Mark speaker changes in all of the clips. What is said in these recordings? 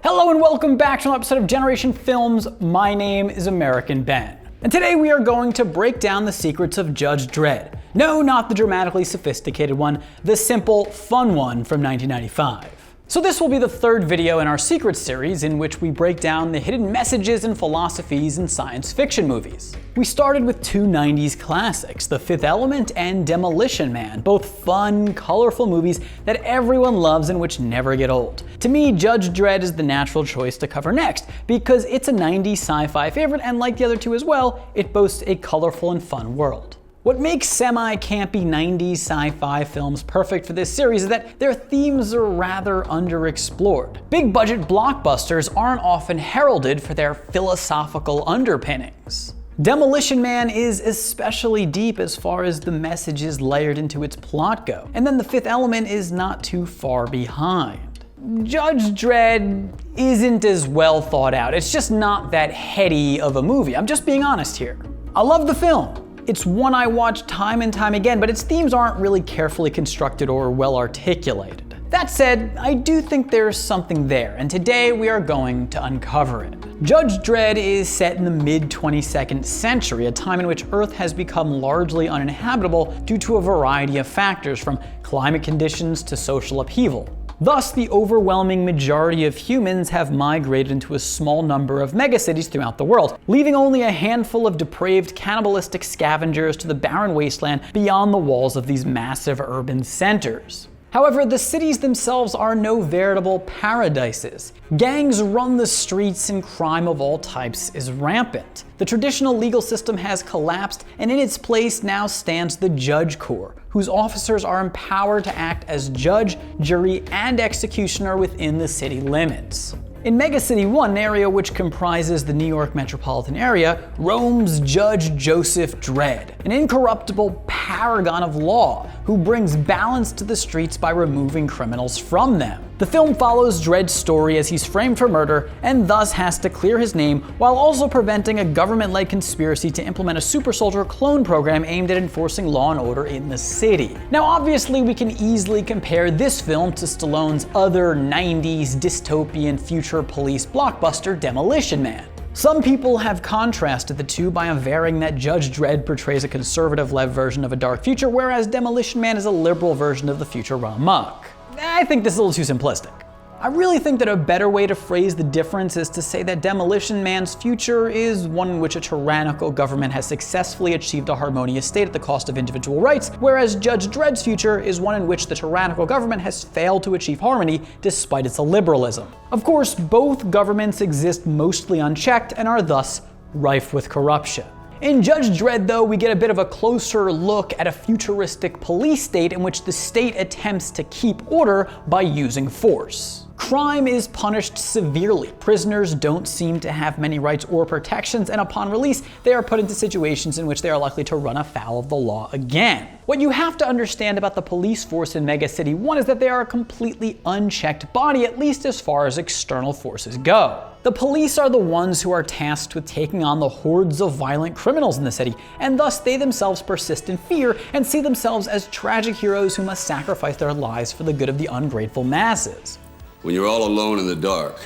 Speaker 1: Hello and welcome back to an episode of Generation Films. My name is American Ben. And today we are going to break down the secrets of Judge Dredd. No, not the dramatically sophisticated one, the simple, fun one from 1995. So this will be the third video in our Secrets series in which we break down the hidden messages and philosophies in science fiction movies. We started with two 90s classics, The Fifth Element and Demolition Man, both fun, colorful movies that everyone loves and which never get old. To me, Judge Dredd is the natural choice to cover next, because it's a 90s sci-fi favorite and like the other two as well, it boasts a colorful and fun world. What makes semi-campy 90s sci-fi films perfect for this series is that their themes are rather underexplored. Big-budget blockbusters aren't often heralded for their philosophical underpinnings. Demolition Man is especially deep as far as the messages layered into its plot go, and then The Fifth Element is not too far behind. Judge Dredd isn't as well thought out. It's just not that heady of a movie. I'm just being honest here. I love the film. It's one I watch time and time again, but its themes aren't really carefully constructed or well articulated. That said, I do think there's something there, and today we are going to uncover it. Judge Dredd is set in the mid-22nd century, a time in which Earth has become largely uninhabitable due to a variety of factors, from climate conditions to social upheaval. Thus, the overwhelming majority of humans have migrated into a small number of megacities throughout the world, leaving only a handful of depraved, cannibalistic scavengers to the barren wasteland beyond the walls of these massive urban centers. However, the cities themselves are no veritable paradises. Gangs run the streets and crime of all types is rampant. The traditional legal system has collapsed, and in its place now stands the Judge Corps, whose officers are empowered to act as judge, jury, and executioner within the city limits. In Megacity 1, an area which comprises the New York metropolitan area, roams Judge Joseph Dredd, an incorruptible paragon of law who brings balance to the streets by removing criminals from them. The film follows Dredd's story as he's framed for murder and thus has to clear his name while also preventing a government-led conspiracy to implement a super soldier clone program aimed at enforcing law and order in the city. Now obviously we can easily compare this film to Stallone's other 90s dystopian future police blockbuster Demolition Man. Some people have contrasted the two by averring that Judge Dredd portrays a conservative-led version of a dark future, whereas Demolition Man is a liberal version of the future run amok. I think this is a little too simplistic. I really think that a better way to phrase the difference is to say that Demolition Man's future is one in which a tyrannical government has successfully achieved a harmonious state at the cost of individual rights, whereas Judge Dredd's future is one in which the tyrannical government has failed to achieve harmony despite its illiberalism. Of course, both governments exist mostly unchecked and are thus rife with corruption. In Judge Dredd, though, we get a bit of a closer look at a futuristic police state in which the state attempts to keep order by using force. Crime is punished severely. Prisoners don't seem to have many rights or protections, and upon release, they are put into situations in which they are likely to run afoul of the law again. What you have to understand about the police force in Megacity 1 is that they are a completely unchecked body, at least as far as external forces go. The police are the ones who are tasked with taking on the hordes of violent criminals in the city, and thus they themselves persist in fear and see themselves as tragic heroes who must sacrifice their lives for the good of the ungrateful masses.
Speaker 2: When you're all alone in the dark,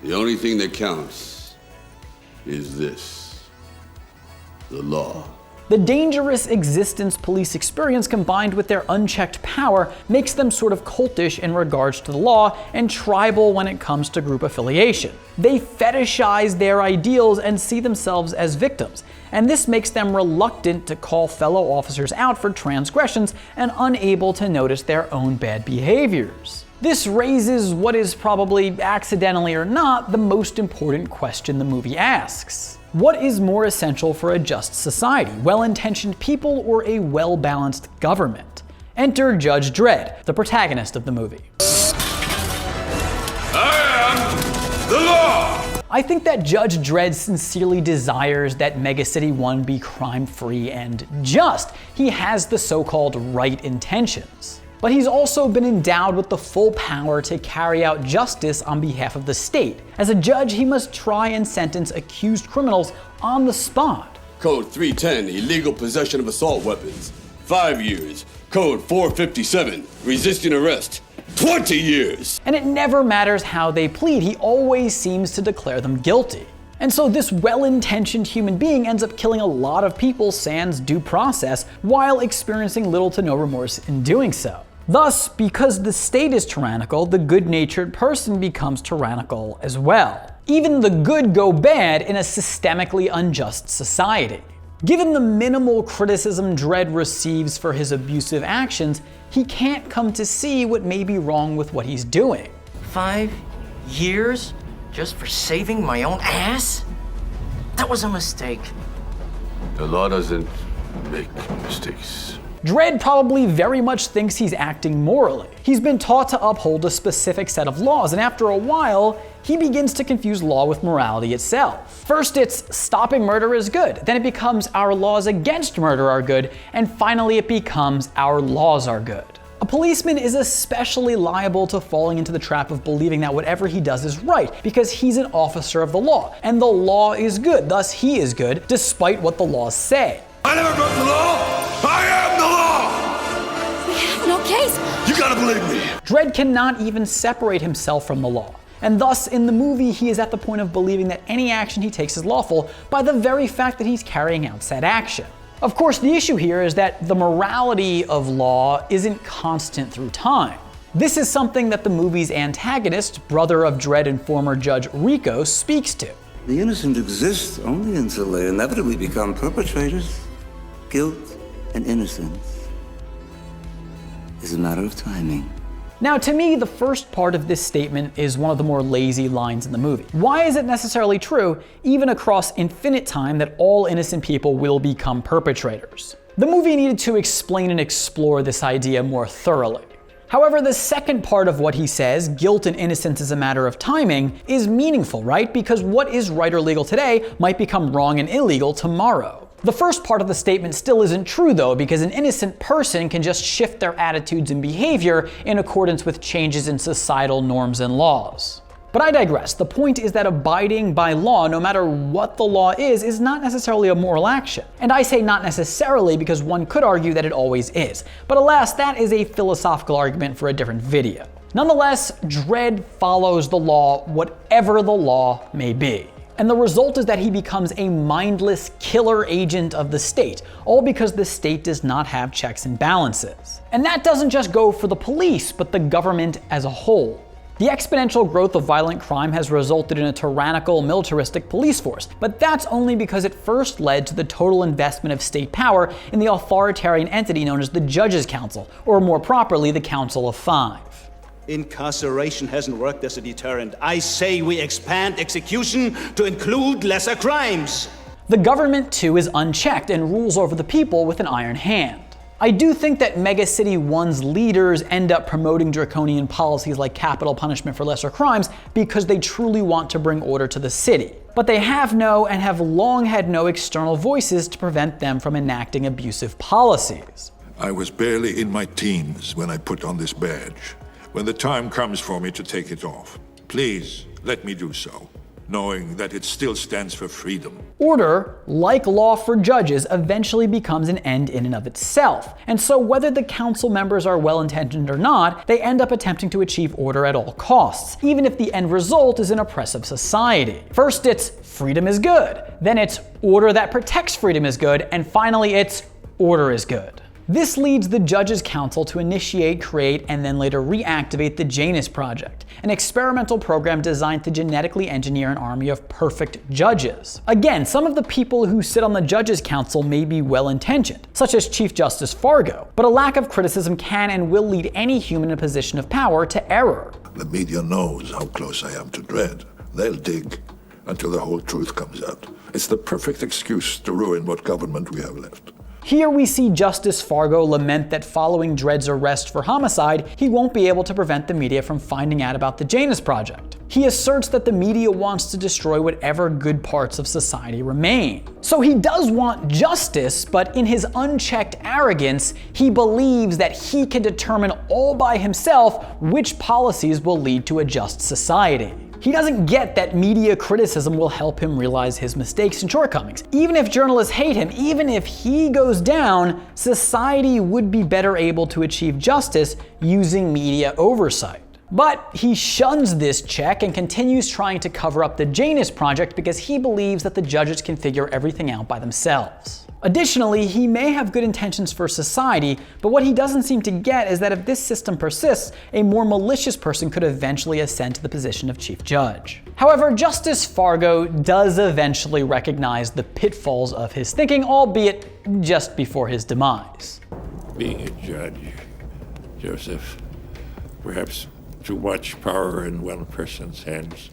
Speaker 2: the only thing that counts is this: the law.
Speaker 1: The dangerous existence police experience combined with their unchecked power makes them sort of cultish in regards to the law and tribal when it comes to group affiliation. They fetishize their ideals and see themselves as victims, and this makes them reluctant to call fellow officers out for transgressions and unable to notice their own bad behaviors. This raises what is probably, accidentally or not, the most important question the movie asks. What is more essential for a just society, well-intentioned people or a well-balanced government? Enter Judge Dredd, the protagonist of the movie.
Speaker 2: I am the law!
Speaker 1: I think that Judge Dredd sincerely desires that Megacity 1 be crime-free and just. He has the so-called right intentions. But he's also been endowed with the full power to carry out justice on behalf of the state. As a judge, he must try and sentence accused criminals on the spot.
Speaker 2: Code 310, illegal possession of assault weapons, 5 years. Code 457, resisting arrest, 20 years!
Speaker 1: And it never matters how they plead, he always seems to declare them guilty. And so this well-intentioned human being ends up killing a lot of people sans due process while experiencing little to no remorse in doing so. Thus, because the state is tyrannical, the good-natured person becomes tyrannical as well. Even the good go bad in a systemically unjust society. Given the minimal criticism Dredd receives for his abusive actions, he can't come to see what may be wrong with what he's doing.
Speaker 3: 5 years just for saving my own ass? That was a mistake.
Speaker 2: The law doesn't make mistakes.
Speaker 1: Dredd probably very much thinks he's acting morally. He's been taught to uphold a specific set of laws, and after a while, he begins to confuse law with morality itself. First it's stopping murder is good, then it becomes our laws against murder are good, and finally it becomes our laws are good. A policeman is especially liable to falling into the trap of believing that whatever he does is right, because he's an officer of the law, and the law is good, thus he is good, despite what the laws say.
Speaker 2: I never broke the law! I am the law!
Speaker 4: We have no case!
Speaker 2: You gotta believe me!
Speaker 1: Dredd cannot even separate himself from the law, and thus in the movie he is at the point of believing that any action he takes is lawful by the very fact that he's carrying out said action. Of course, the issue here is that the morality of law isn't constant through time. This is something that the movie's antagonist, brother of Dredd and former Judge Rico, speaks to.
Speaker 5: The innocent exist only until they inevitably become perpetrators. Guilt and innocence is a matter of timing.
Speaker 1: Now, to me, the first part of this statement is one of the more lazy lines in the movie. Why is it necessarily true, even across infinite time, that all innocent people will become perpetrators? The movie needed to explain and explore this idea more thoroughly. However, the second part of what he says, guilt and innocence is a matter of timing, is meaningful, right? Because what is right or legal today might become wrong and illegal tomorrow. The first part of the statement still isn't true though, because an innocent person can just shift their attitudes and behavior in accordance with changes in societal norms and laws. But I digress. The point is that abiding by law, no matter what the law is not necessarily a moral action. And I say not necessarily because one could argue that it always is. But alas, that is a philosophical argument for a different video. Nonetheless, Dredd follows the law, whatever the law may be. And the result is that he becomes a mindless killer agent of the state, all because the state does not have checks and balances. And that doesn't just go for the police, but the government as a whole. The exponential growth of violent crime has resulted in a tyrannical, militaristic police force, but that's only because it first led to the total investment of state power in the authoritarian entity known as the Judges Council, or more properly, the Council of Five.
Speaker 6: Incarceration hasn't worked as a deterrent. I say we expand execution to include lesser crimes.
Speaker 1: The government, too, is unchecked and rules over the people with an iron hand. I do think that Megacity 1's leaders end up promoting draconian policies like capital punishment for lesser crimes because they truly want to bring order to the city. But they have no and have long had no external voices to prevent them from enacting abusive policies.
Speaker 7: I was barely in my teens when I put on this badge. When the time comes for me to take it off, please let me do so, knowing that it still stands for freedom.
Speaker 1: Order, like law for judges, eventually becomes an end in and of itself. And so whether the council members are well-intentioned or not, they end up attempting to achieve order at all costs, even if the end result is an oppressive society. First it's freedom is good, then it's order that protects freedom is good, and finally it's order is good. This leads the Judges Council to initiate, create, and then later reactivate the Janus Project, an experimental program designed to genetically engineer an army of perfect judges. Again, some of the people who sit on the Judges Council may be well-intentioned, such as Chief Justice Fargo, but a lack of criticism can and will lead any human in a position of power to error.
Speaker 7: The media knows how close I am to Dredd. They'll dig until the whole truth comes out. It's the perfect excuse to ruin what government we have left.
Speaker 1: Here we see Justice Fargo lament that following Dredd's arrest for homicide, he won't be able to prevent the media from finding out about the Janus Project. He asserts that the media wants to destroy whatever good parts of society remain. So he does want justice, but in his unchecked arrogance, he believes that he can determine all by himself which policies will lead to a just society. He doesn't get that media criticism will help him realize his mistakes and shortcomings. Even if journalists hate him, even if he goes down, society would be better able to achieve justice using media oversight. But he shuns this check and continues trying to cover up the Janus project because he believes that the judges can figure everything out by themselves. Additionally, he may have good intentions for society, but what he doesn't seem to get is that if this system persists, a more malicious person could eventually ascend to the position of chief judge. However, Justice Fargo does eventually recognize the pitfalls of his thinking, albeit just before his demise.
Speaker 7: Being a judge, Joseph, perhaps too much power in one person's hands.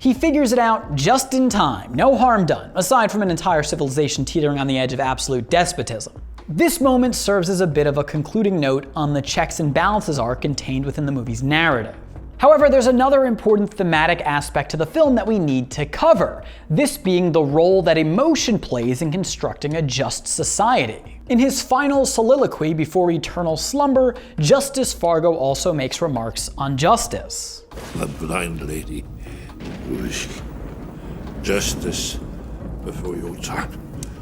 Speaker 1: He figures it out just in time, no harm done, aside from an entire civilization teetering on the edge of absolute despotism. This moment serves as a bit of a concluding note on the checks and balances arc contained within the movie's narrative. However, there's another important thematic aspect to the film that we need to cover, this being the role that emotion plays in constructing a just society. In his final soliloquy before eternal slumber, Justice Fargo also makes remarks on justice.
Speaker 7: The blind lady, who is she? Justice before your time.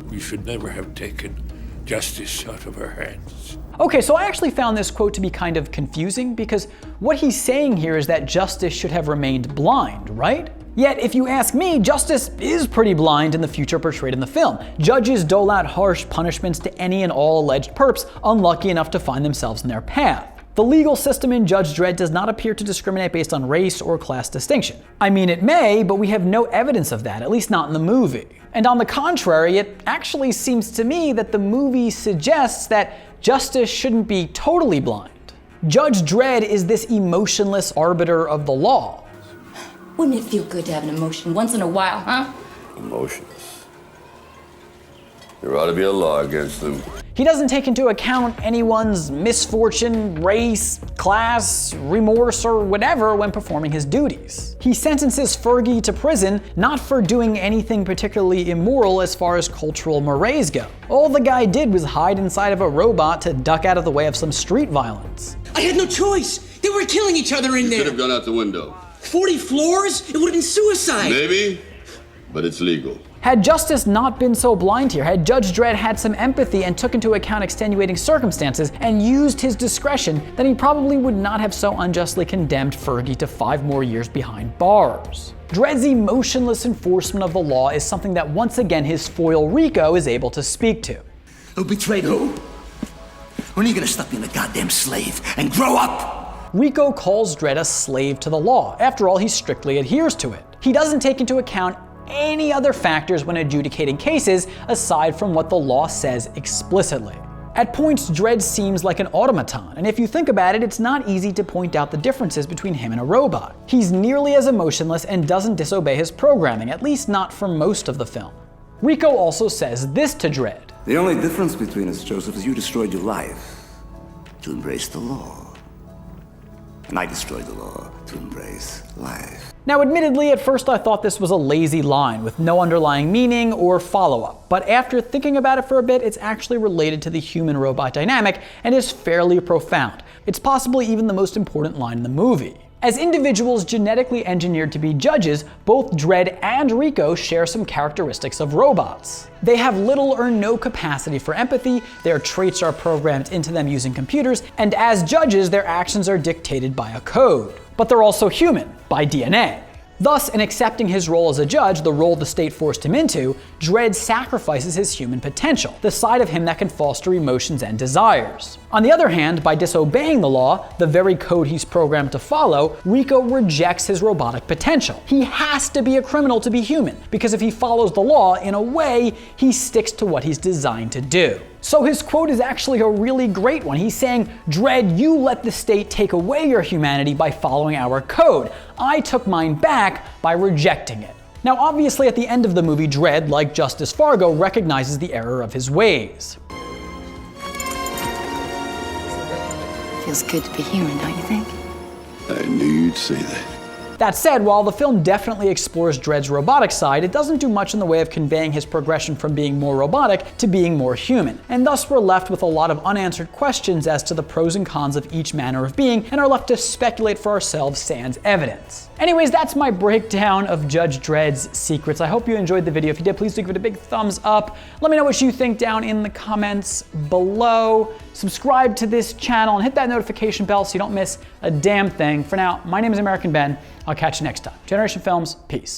Speaker 7: We should never have taken justice out of her hands.
Speaker 1: Okay, so I actually found this quote to be kind of confusing because what he's saying here is that justice should have remained blind, right? Yet, if you ask me, justice is pretty blind in the future portrayed in the film. Judges dole out harsh punishments to any and all alleged perps unlucky enough to find themselves in their path. The legal system in Judge Dredd does not appear to discriminate based on race or class distinction. I mean, it may, but we have no evidence of that, at least not in the movie. And on the contrary, it actually seems to me that the movie suggests that justice shouldn't be totally blind. Judge Dredd is this emotionless arbiter of the law.
Speaker 4: Wouldn't it feel good to have an emotion once in a while, huh?
Speaker 2: Emotions. There ought to be a law against them.
Speaker 1: He doesn't take into account anyone's misfortune, race, class, remorse, or whatever when performing his duties. He sentences Fergie to prison not for doing anything particularly immoral as far as cultural mores go. All the guy did was hide inside of a robot to duck out of the way of some street violence.
Speaker 8: I had no choice. They were killing each other in there.
Speaker 2: Could have gone out the window.
Speaker 8: 40 floors? It would have been suicide.
Speaker 2: Maybe, but it's legal.
Speaker 1: Had justice not been so blind here, had Judge Dredd had some empathy and took into account extenuating circumstances and used his discretion, then he probably would not have so unjustly condemned Fergie to 5 more years behind bars. Dredd's emotionless enforcement of the law is something that once again his foil Rico is able to speak to.
Speaker 8: Who betrayed who? When are you gonna stop being a goddamn slave and grow up?
Speaker 1: Rico calls Dredd a slave to the law. After all, he strictly adheres to it. He doesn't take into account any other factors when adjudicating cases aside from what the law says explicitly. At points, Dredd seems like an automaton, and if you think about it, it's not easy to point out the differences between him and a robot. He's nearly as emotionless and doesn't disobey his programming, at least not for most of the film. Rico also says this to Dredd.
Speaker 5: The only difference between us, Joseph, is you destroyed your life to embrace the law. And I destroyed the law to embrace life.
Speaker 1: Now, admittedly, at first I thought this was a lazy line with no underlying meaning or follow-up, but after thinking about it for a bit, it's actually related to the human-robot dynamic and is fairly profound. It's possibly even the most important line in the movie. As individuals genetically engineered to be judges, both Dredd and Rico share some characteristics of robots. They have little or no capacity for empathy, their traits are programmed into them using computers, and as judges, their actions are dictated by a code. But they're also human, by DNA. Thus, in accepting his role as a judge, the role the state forced him into, Dredd sacrifices his human potential, the side of him that can foster emotions and desires. On the other hand, by disobeying the law, the very code he's programmed to follow, Rico rejects his robotic potential. He has to be a criminal to be human, because if he follows the law, in a way, he sticks to what he's designed to do. So his quote is actually a really great one. He's saying, Dredd, you let the state take away your humanity by following our code. I took mine back by rejecting it. Now, obviously, at the end of the movie, Dredd, like Justice Fargo, recognizes the error of his ways.
Speaker 4: Feels good to be human, don't you think?
Speaker 2: I knew you'd say that.
Speaker 1: That said, while the film definitely explores Dredd's robotic side, it doesn't do much in the way of conveying his progression from being more robotic to being more human. And thus we're left with a lot of unanswered questions as to the pros and cons of each manner of being, and are left to speculate for ourselves sans evidence. Anyways, that's my breakdown of Judge Dredd's secrets. I hope you enjoyed the video. If you did, please do give it a big thumbs up. Let me know what you think down in the comments below. Subscribe to this channel and hit that notification bell so you don't miss a damn thing. For now, my name is American Ben. I'll catch you next time. Generation Films, peace.